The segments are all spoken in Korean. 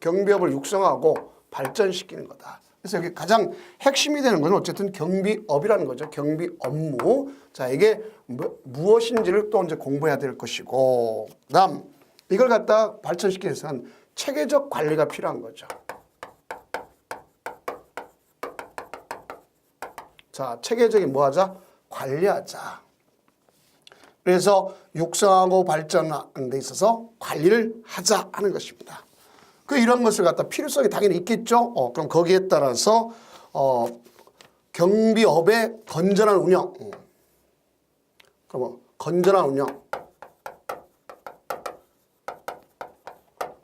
경비업을 육성하고 발전시키는 거다. 그래서 여기 가장 핵심이 되는 건 어쨌든 경비업이라는 거죠. 경비 업무. 자, 이게 무엇인지를 또 이제 공부해야 될 것이고, 그다음 이걸 갖다 발전시키기 위해서는 체계적 관리가 필요한 거죠. 자, 체계적인 뭐 하자? 관리하자. 그래서 육성하고 발전하는 데 있어서 관리를 하자 하는 것입니다. 그 이런 것을 갖다 필요성이 당연히 있겠죠. 그럼 거기에 따라서 경비업의 건전한 운영. 그럼 건전한 운영.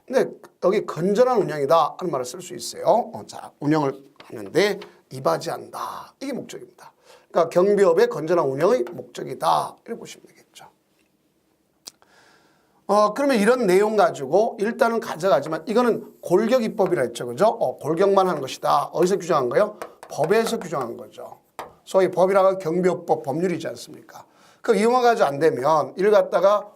근데 여기 건전한 운영이다 하는 말을 쓸 수 있어요. 자, 운영을 하는데 이바지한다. 이게 목적입니다. 그러니까 경비업의 건전한 운영의 목적이다. 이렇게 보시면 되겠죠. 그러면 이런 내용 가지고 일단은 가져가지만 이거는 골격입법이라 했죠. 그죠? 골격만 하는 것이다. 어디서 규정한 거예요? 법에서 규정한 거죠. 소위 법이라고 하면 경비업법 법률이지 않습니까? 그 이용화가 안 되면 이를 갖다가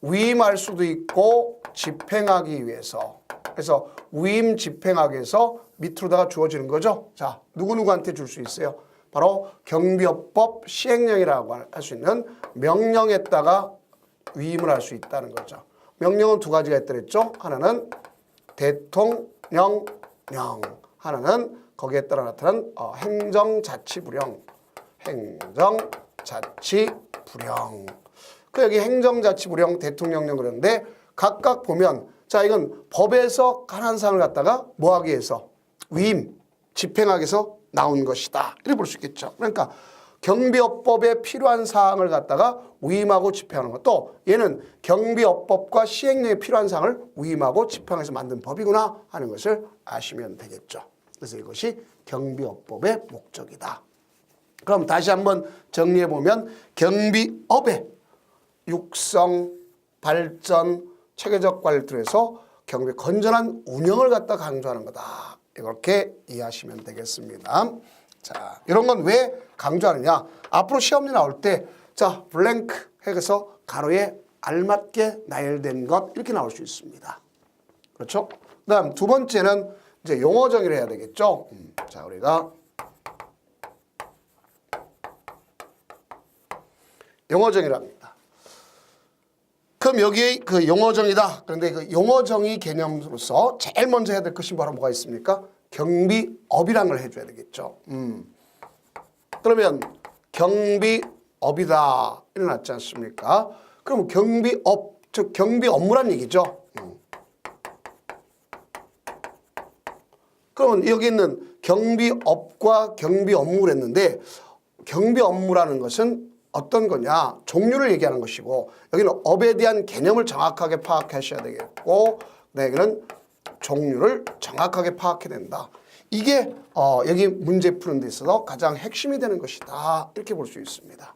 위임할 수도 있고 집행하기 위해서. 그래서 위임 집행하기 위해서 밑으로다가 주어지는 거죠. 자, 누구누구한테 줄 수 있어요? 바로 경비업법 시행령이라고 할 수 있는 명령에다가 위임을 할 수 있다는 거죠. 명령은 두 가지가 있더랬죠. 하나는 대통령령, 하나는 거기에 따라 나타난 행정자치부령, 행정자치부령. 그 여기 행정자치부령, 대통령령 그러는데 각각 보면 자 이건 법에서 관한 사항을 갖다가 뭐 하기 위해서 위임, 집행하기 위해서 나온 것이다. 이렇게 볼 수 있겠죠. 그러니까 경비업법에 필요한 사항을 갖다가 위임하고 집행하는 것. 또 얘는 경비업법과 시행령에 필요한 사항을 위임하고 집행해서 만든 법이구나 하는 것을 아시면 되겠죠. 그래서 이것이 경비업법의 목적이다. 그럼 다시 한번 정리해보면 경비업의 육성, 발전, 체계적 관리를 통해서 경비 건전한 운영을 갖다 강조하는 거다. 이렇게 이해하시면 되겠습니다. 자, 이런 건 왜 강조하느냐? 앞으로 시험이 나올 때, 자, 블랭크 해서 가로에 알맞게 나열된 것 이렇게 나올 수 있습니다. 그렇죠? 그다음 두 번째는 이제 용어 정의를 해야 되겠죠. 자, 우리가 용어 정의를 합니다. 그럼 여기에 그 용어 정의다. 그런데 그 용어 정의 개념으로서 제일 먼저 해야 될 것이 바로 뭐가 있습니까? 경비업이라는 걸 해줘야 되겠죠. 그러면 경비업이다 일어났지 않습니까? 그럼 경비업, 즉 경비 업무란 얘기죠. 그러면 여기 있는 경비업과 경비 업무를 했는데 경비 업무라는 것은 어떤 거냐? 종류를 얘기하는 것이고 여기는 업에 대한 개념을 정확하게 파악하셔야 되겠고 여기는 종류를 정확하게 파악해야 된다. 이게 여기 문제 푸는 데 있어서 가장 핵심이 되는 것이다. 이렇게 볼 수 있습니다.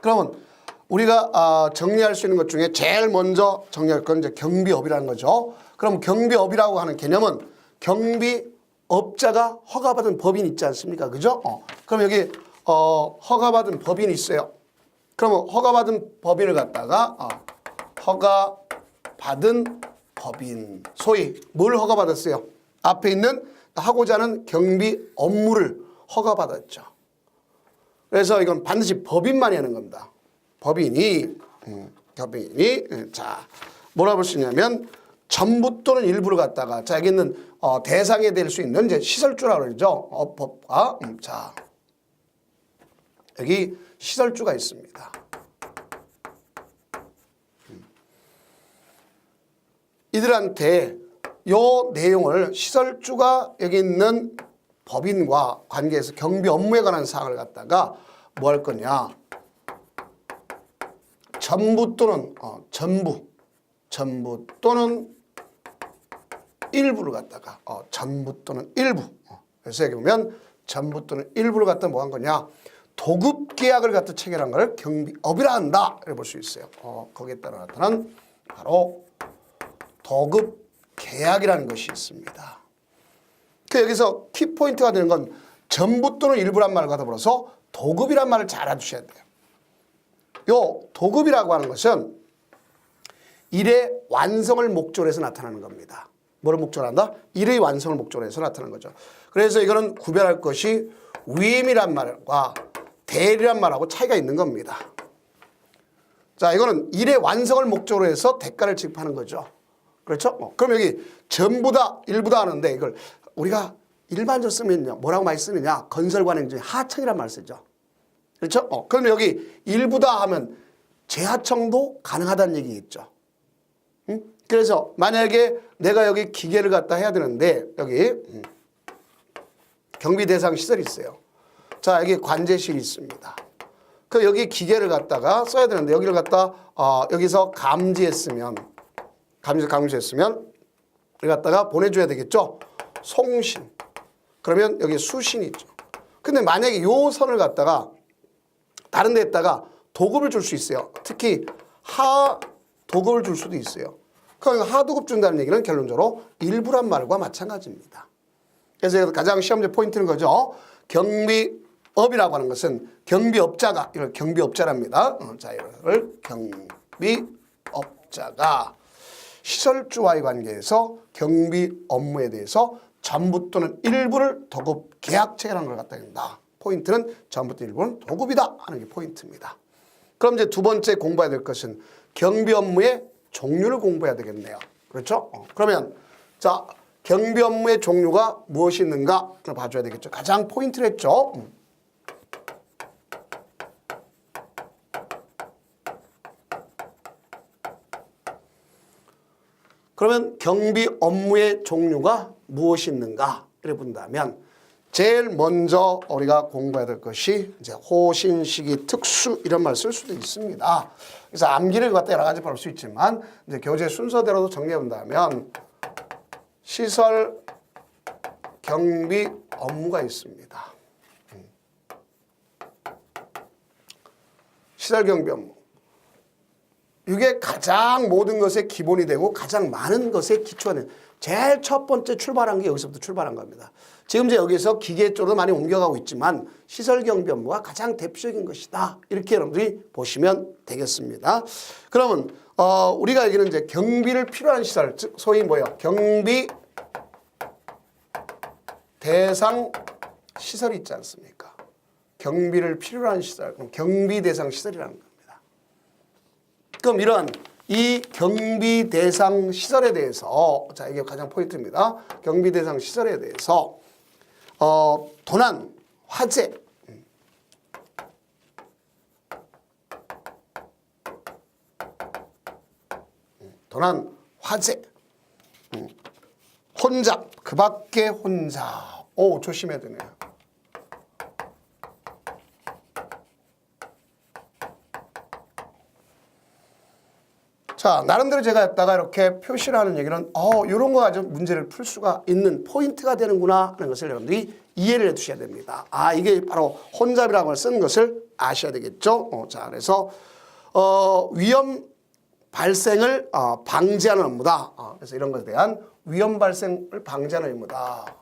그러면 우리가 정리할 수 있는 것 중에 제일 먼저 정리할 건 이제 경비업이라는 거죠. 그럼 경비업이라고 하는 개념은 경비업자가 허가받은 법인 있지 않습니까? 그죠? 그럼 여기 허가받은 법인이 있어요. 그러면 허가받은 법인을 갖다가 허가받은 법인, 소위 뭘 허가받았어요? 앞에 있는 하고자 하는 경비 업무를 허가받았죠. 그래서 이건 반드시 법인만이 하는 겁니다. 법인이 자 뭐라 볼 수 있냐면 전부 또는 일부를 갖다가 자 여기 있는 대상이 될 수 있는 이제 시설주라고 그러죠. 법과 자 여기 시설주가 있습니다. 이들한테 요 내용을 시설주가 여기 있는 법인과 관계해서 경비 업무에 관한 사항을 갖다가 뭐 할 거냐? 전부 또는 전부 또는 일부를 갖다가 전부 또는 일부. 그래서 여기 보면 전부 또는 일부를 갖다 뭐 한 거냐? 도급 계약을 갖다 체결한 걸 경비업이라 한다. 이렇게 볼 수 있어요. 거기에 따라 나타난 바로 도급 계약이라는 것이 있습니다. 여기서 키포인트가 되는 건 전부 또는 일부란 말과 더불어서 도급이란 말을 잘 알아두셔야 돼요. 요 도급이라고 하는 것은 일의 완성을 목적으로 해서 나타나는 겁니다. 뭐를 목적으로 한다? 일의 완성을 목적으로 해서 나타나는 거죠. 그래서 이거는 구별할 것이 위임이란 말과 대리란 말하고 차이가 있는 겁니다. 자, 이거는 일의 완성을 목적으로 해서 대가를 지급하는 거죠. 그렇죠? 그럼 여기 전부 다, 일부 다 하는데 이걸 우리가 일반적으로 쓰면요. 뭐라고 많이 쓰느냐? 건설관행 중에 하청이란 말 쓰죠. 그렇죠? 그럼 여기 일부 다 하면 재하청도 가능하다는 얘기겠죠. 그래서 만약에 내가 여기 기계를 갖다 해야 되는데 여기 경비 대상 시설이 있어요. 자, 여기 관제실이 있습니다. 그 여기 기계를 갖다가 써야 되는데 여기를 갖다 여기서 감지했으면 이걸 갖다가 보내줘야 되겠죠. 송신. 그러면 여기 수신이 있죠. 근데 만약에 요 선을 갖다가 다른 데에다가 도급을 줄 수 있어요. 특히 하도급을 줄 수도 있어요. 그럼 하도급 준다는 얘기는 결론적으로 일부란 말과 마찬가지입니다. 그래서 가장 시험제 포인트는 거죠. 경비업이라고 하는 것은 경비업자가, 이걸 경비업자랍니다. 자, 이걸 경비업자가 시설주와의 관계에서 경비 업무에 대해서 전부 또는 일부를 도급 계약 체결하는 걸 갖다 된다. 포인트는 전부 또는 일부는 도급이다 하는 게 포인트입니다. 그럼 이제 두 번째 공부해야 될 것은 경비 업무의 종류를 공부해야 되겠네요. 그렇죠? 그러면 자, 경비 업무의 종류가 무엇이 있는가 봐줘야 되겠죠. 가장 포인트를 했죠. 그러면 경비 업무의 종류가 무엇이 있는가 이렇게 본다면 제일 먼저 우리가 공부해야 될 것이 이제 호신시기 특수 이런 말 쓸 수도 있습니다. 그래서 암기를 갖다 여러 가지 볼 수 있지만 이제 교재 순서대로도 정리해 본다면 시설 경비 업무가 있습니다. 시설 경비 업무. 이게 가장 모든 것의 기본이 되고 가장 많은 것의 기초가 되는 제일 첫 번째 출발한 게 여기서부터 출발한 겁니다. 지금 이제 여기서 기계 쪽으로 많이 옮겨가고 있지만 시설 경비 업무가 가장 대표적인 것이다. 이렇게 여러분들이 보시면 되겠습니다. 그러면 우리가 여기는 이제 경비를 필요한 시설, 즉 소위 뭐예요? 경비 대상 시설이 있지 않습니까? 경비를 필요로 한 시설, 그럼 경비 대상 시설이라는 겁니다. 그럼 이런 이 경비 대상 시설에 대해서 자, 이게 가장 포인트입니다. 경비 대상 시설에 대해서 도난, 화재, 도난, 화재, 혼잡, 그 밖에 혼잡. 오, 조심해야 되네요. 자, 나름대로 제가 했다가 이렇게 표시를 하는 얘기는 이런 거 가지고 문제를 풀 수가 있는 포인트가 되는구나 하는 것을 여러분들이 이해를 해 두셔야 됩니다. 이게 바로 혼잡이라고 쓰는 것을 아셔야 되겠죠. 자, 그래서 위험 발생을 방지하는 업무다. 그래서 이런 것에 대한 위험 발생을 방지하는 업무다.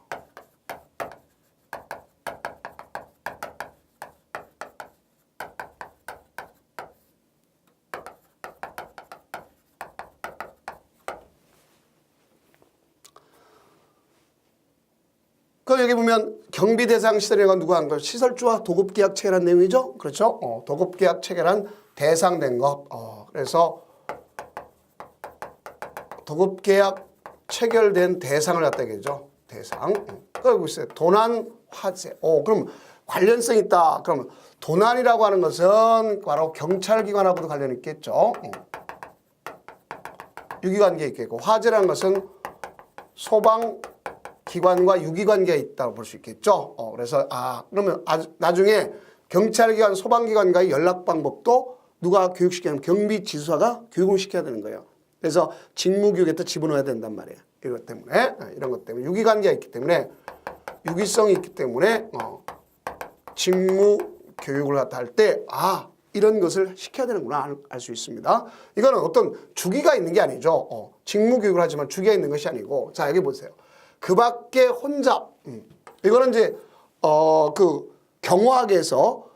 여기 보면 경비 대상 시설이가 누가 한 거? 시설주와 도급 계약 체결한 내용이죠. 그렇죠? 도급 계약 체결한 대상된 것. 그래서 도급 계약 체결된 대상을 갖다 얘기하죠. 대상. 그리고 있어요. 도난, 화재. 그럼 관련성 있다. 그럼 도난이라고 하는 것은 바로 경찰기관하고도 관련이 있겠죠. 유기관계 있겠고, 화재라는 것은 소방 기관과 유기관계가 있다고 볼 수 있겠죠. 그래서 그러면 나중에 경찰기관, 소방기관과의 연락 방법도 누가 교육시키냐면 경비지수사가 교육을 시켜야 되는 거예요. 그래서 직무교육에다 집어넣어야 된단 말이에요. 이것 때문에 이런 것 때문에 유기관계가 있기 때문에 유기성이 있기 때문에 직무교육을 갖다 할 때 이런 것을 시켜야 되는구나 알 수 있습니다. 이거는 어떤 주기가 있는 게 아니죠. 직무교육을 하지만 주기가 있는 것이 아니고 자 여기 보세요. 그 밖에 혼잡. 이거는 이제, 그 경호학에서,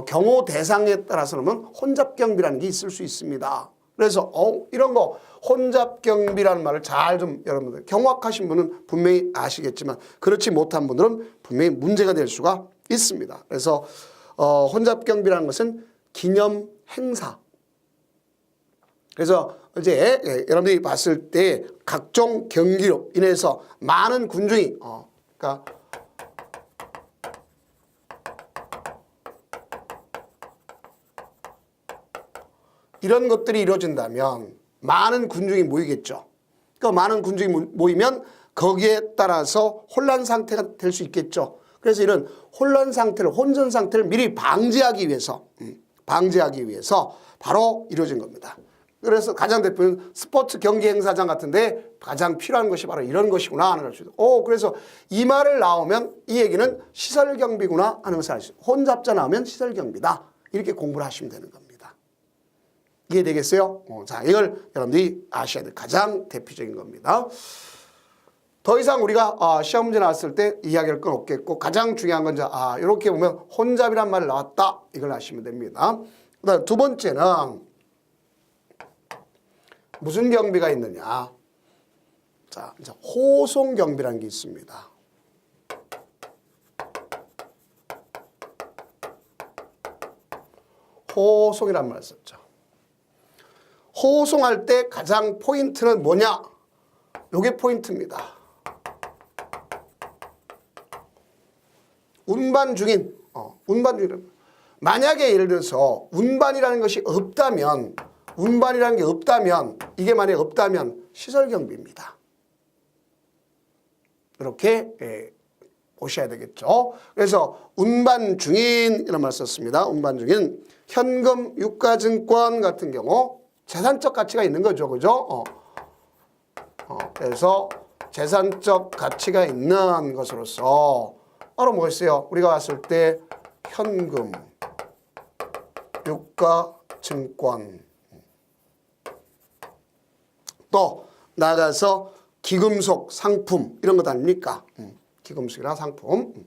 경호 대상에 따라서는 혼잡 경비라는 게 있을 수 있습니다. 그래서, 이런 거, 혼잡경비라는 말을 잘 좀 여러분들 경확하신 분은 분명히 아시겠지만 그렇지 못한 분들은 분명히 문제가 될 수가 있습니다. 그래서 혼잡경비라는 것은 기념 행사. 그래서 이제 여러분들이 봤을 때 각종 경기로 인해서 많은 군중이 그러니까 이런 것들이 이루어진다면 많은 군중이 모이겠죠. 그 많은 군중이 모이면 거기에 따라서 혼란 상태가 될 수 있겠죠. 그래서 이런 혼란 상태를 혼전 상태를 미리 방지하기 위해서 바로 이루어진 겁니다. 그래서 가장 대표는 스포츠 경기 행사장 같은데 가장 필요한 것이 바로 이런 것이구나 하는 것이죠. 그래서 이 말을 나오면 이 얘기는 시설 경비구나 하는 것을 알 수 있어요. 혼잡자 나오면 시설 경비다. 이렇게 공부를 하시면 되는 겁니다. 이해되겠어요? 자, 이걸 여러분들이 아셔야 될 가장 대표적인 겁니다. 더 이상 우리가 시험 문제 나왔을 때 이야기할 건 없겠고 가장 중요한 건 이렇게 보면 혼잡이란 말이 나왔다. 이걸 아시면 됩니다. 그다음 두 번째는 무슨 경비가 있느냐. 자, 이제 호송 경비라는 게 있습니다. 호송이란 말을 썼죠. 호송할 때 가장 포인트는 뭐냐? 요게 포인트입니다. 운반 중인, 만약에 예를 들어서 운반이라는 것이 없다면, 운반이라는 게 없다면, 이게 만약에 없다면 시설 경비입니다. 이렇게 보셔야 되겠죠. 그래서 운반 중인 이런 말 썼습니다. 운반 중인 현금, 유가증권 같은 경우 재산적 가치가 있는 거죠. 그죠? 그래서 재산적 가치가 있는 것으로서 바로 뭐가 있어요? 우리가 봤을 때 현금, 유가, 증권 또 나가서 기금속, 상품 이런 것 아닙니까? 기금속이나 상품.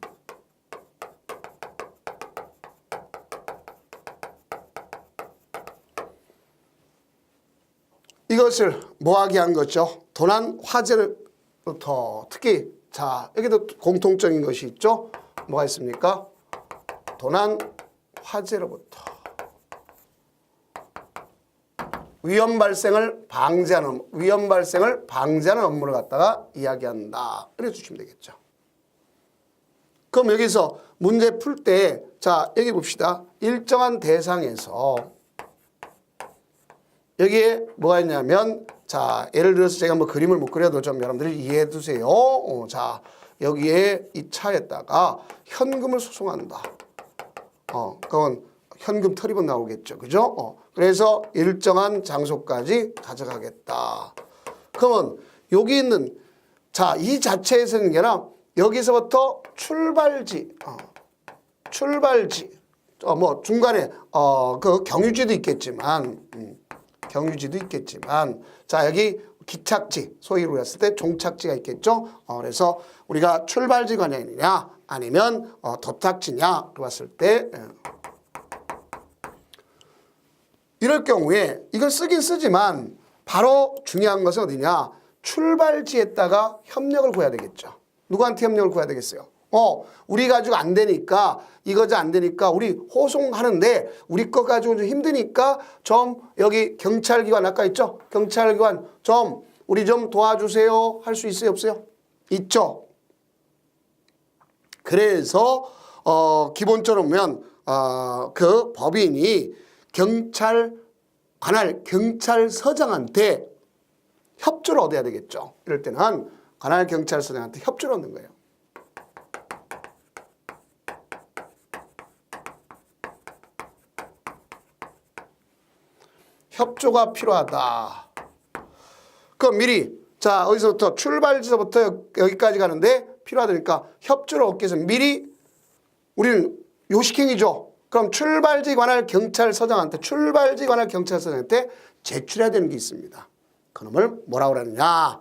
이것을 뭐하게 한 거죠? 도난 화재로부터 특히 자 여기도 공통적인 것이 있죠. 뭐가 있습니까? 도난 화재로부터 위험 발생을 방지하는 업무를 갖다가 이야기한다. 이렇게 주시면 되겠죠. 그럼 여기서 문제 풀 때 자 여기 봅시다. 일정한 대상에서 여기에 뭐가 있냐면 자 예를 들어서 제가 뭐 그림을 못 그려도 좀 여러분들이 이해해 두세요. 자 여기에 이 차에다가 현금을 소송한다. 그건 현금 터리번 나오겠죠. 그죠? 그래서 일정한 장소까지 가져가겠다. 그러면 여기 있는 자 이 자체에서는 게 아니라 여기서부터 출발지 뭐 중간에 그 경유지도 있겠지만 자 여기 기착지 소위 우리가 했을 때 종착지가 있겠죠. 그래서 우리가 출발지 관행이냐 아니면 도착지냐 봤을 때 이럴 경우에 이걸 쓰긴 쓰지만 바로 중요한 것은 어디냐 출발지에다가 협력을 구해야 되겠죠. 누구한테 협력을 구해야 되겠어요? 우리 가지고 안 되니까 이거지 안 되니까 우리 호송하는데 우리 거 가지고 좀 힘드니까 좀 여기 경찰기관 아까 있죠? 경찰기관 좀 우리 좀 도와주세요 할 수 있어요 없어요? 있죠. 그래서 기본적으로 보면 그 법인이 관할 경찰서장한테 협조를 얻어야 되겠죠. 이럴 때는 관할 경찰서장한테 협조를 얻는 거예요. 협조가 필요하다. 그럼 미리 자 어디서부터 출발지서부터 여기까지 가는데 필요하다니까 협조를 얻기 위해서 미리 우리는 요식행위죠. 그럼 출발지 관할 경찰서장한테 제출해야 되는 게 있습니다. 그놈을 뭐라고 그러느냐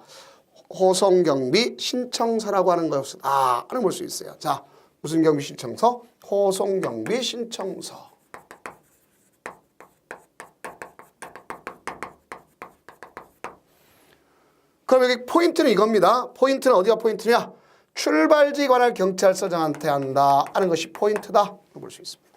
호송경비 신청서라고 하는 것이다 하는 볼 수 있어요. 자 무슨 경비 신청서? 호송경비 신청서. 그럼 여기 포인트는 이겁니다. 포인트는 어디가 포인트냐? 출발지 관할 경찰서장한테 한다 하는 것이 포인트다 볼 수 있습니다.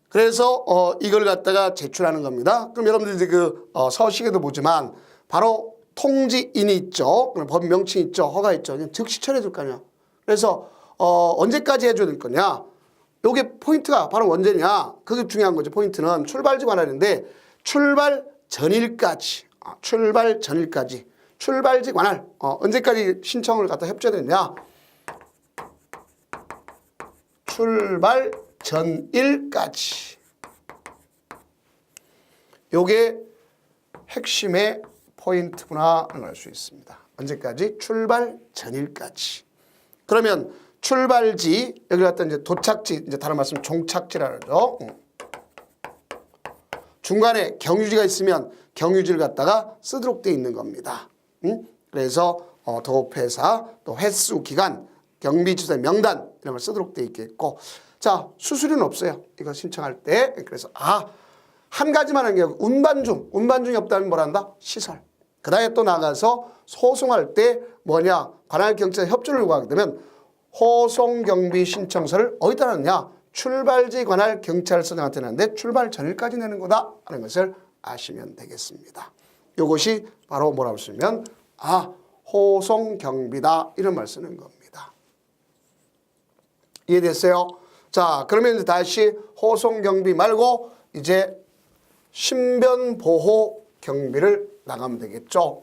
그래서 이걸 갖다가 제출하는 겁니다. 그럼 여러분들 이제 그 서식에도 보지만 바로 통지인이 있죠. 법 명칭이 있죠. 허가 있죠. 즉시 처리해 줄 거 아니야. 그래서 언제까지 해줘야 될 거냐? 요게 포인트가 바로 언제냐? 그게 중요한 거죠. 포인트는 출발지 관할인데 출발 전일까지 출발 전일까지 출발지 관할 언제까지 신청을 갖다 협조해야 되느냐? 출발 전일까지. 요게 핵심의 포인트구나 알 수 있습니다. 언제까지? 출발 전일까지. 그러면 출발지 여기 갖다 이제 도착지 이제 다른 말씀 종착지라 그러죠. 중간에 경유지가 있으면 경유지를 갖다가 쓰도록 돼 있는 겁니다. 그래서 도업회사 또 횟수 기간 경비주사 명단 이런 걸 쓰도록 돼 있겠고 자 수수료는 없어요. 이거 신청할 때. 그래서 한 가지만 하는 게 운반중이 없다면 뭐란다? 시설. 그 다음에 또 나가서 소송할 때 뭐냐? 관할경찰 협조를 요구하게 되면 호송경비 신청서를 어디다 넣느냐? 출발지 관할 경찰서장한테 내는데 출발 전일까지 내는 거다 하는 것을 아시면 되겠습니다. 이것이 바로 뭐라고 쓰면 호송경비다 이런 말 쓰는 겁니다. 이해됐어요? 자 그러면 이제 다시 호송경비 말고 이제 신변보호 경비를 나가면 되겠죠.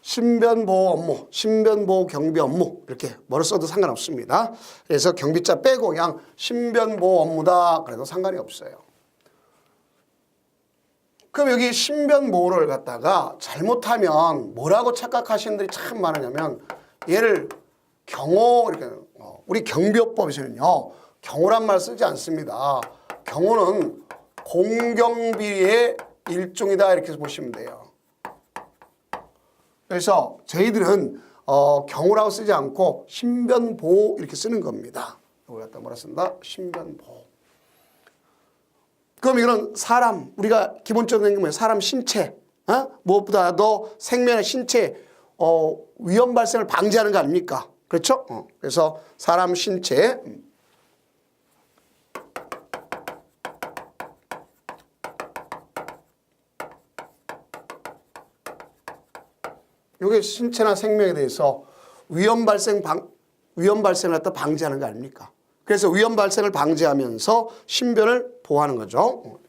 신변보호 업무, 신변보호 경비 업무 이렇게 뭐를 써도 상관없습니다. 그래서 경비자 빼고 그냥 신변보호 업무다 그래도 상관이 없어요. 그럼 여기 신변보호를 갖다가 잘못하면 뭐라고 착각하시는 분들이 참 많으냐면 얘를 경호 이렇게 우리 경비업법에서는요 경호란 말 쓰지 않습니다. 경호는 공경비의 일종이다 이렇게 보시면 돼요. 그래서 저희들은 경호라고 쓰지 않고 신변보호 이렇게 쓰는 겁니다. 이걸 갖다 뭐라 쓴다? 신변보호. 그럼 이거는 사람 우리가 기본적인 게 뭐예요? 사람 신체 무엇보다도 생명의 신체 위험 발생을 방지하는 거 아닙니까? 그렇죠? 그래서 사람 신체 이게 신체나 생명에 대해서 위험 발생을 갖다 방지하는 거 아닙니까? 그래서 위험 발생을 방지하면서 신변을 보호하는 거죠.